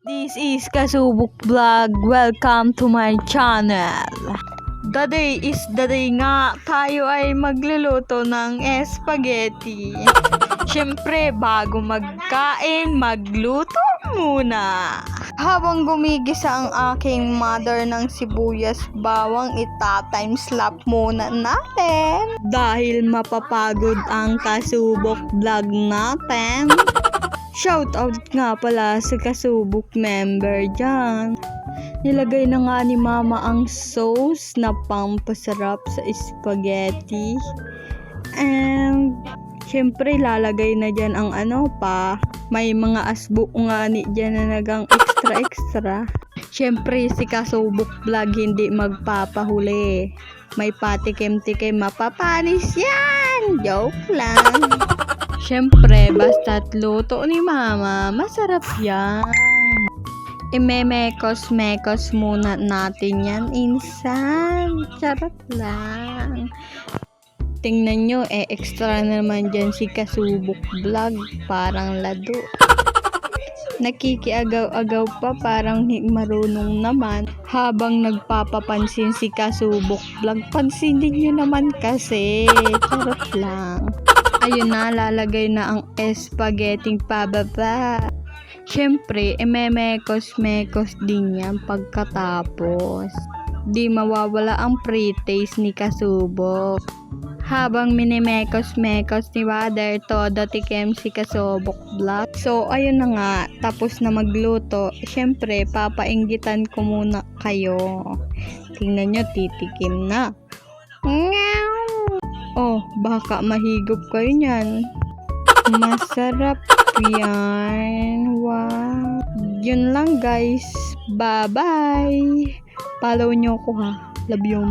This is Kasubok Vlog. Welcome to my channel. The day is the day nga tayo ay magluluto ng spaghetti. Siyempre, bago magkain, magluto muna. Habang gumigisa ang aking mother ng sibuyas bawang, ita-timeslap muna natin. Dahil mapapagod ang Kasubok Vlog natin. Shoutout nga pala sa Kasubok member dyan. Nilagay na nga ni mama ang sauce na pampasarap sa spaghetti. And syempre lalagay na dyan ang may mga asbuk nga ni dyan na nagang extra. Syempre si Kasubok Vlog hindi magpapahuli. May patikim-tikim, mapapanis yan! Joke lang! Syempre, basta't luto ni mama, masarap yan. Imemekos-mekos muna natin yan, insan. Sarap lang. Tingnan nyo, extra naman dyan si Kasubok Vlog. Parang lado. Nakikiagaw-agaw pa, parang marunong naman. Habang nagpapapansin si Kasubok Vlog, pansinin nyo naman kasi. Charot lang. Ayun na, lalagay na ang spaghetti pababa. Siyempre, memekos-mekos din yan pagkatapos. Di mawawala ang pre-taste ni Kasubok. Habang minimekos-mekos ni Mother, todo tikim si Kasubok Vlog. So, ayun na nga, tapos na magluto. Siyempre, papainggitan ko muna kayo. Tingnan nyo, titikim na. Oh, baka mahigop kayo niyan. Masarap yan. Wow. Yun lang guys. Bye-bye. Follow nyo ko ha. Love you.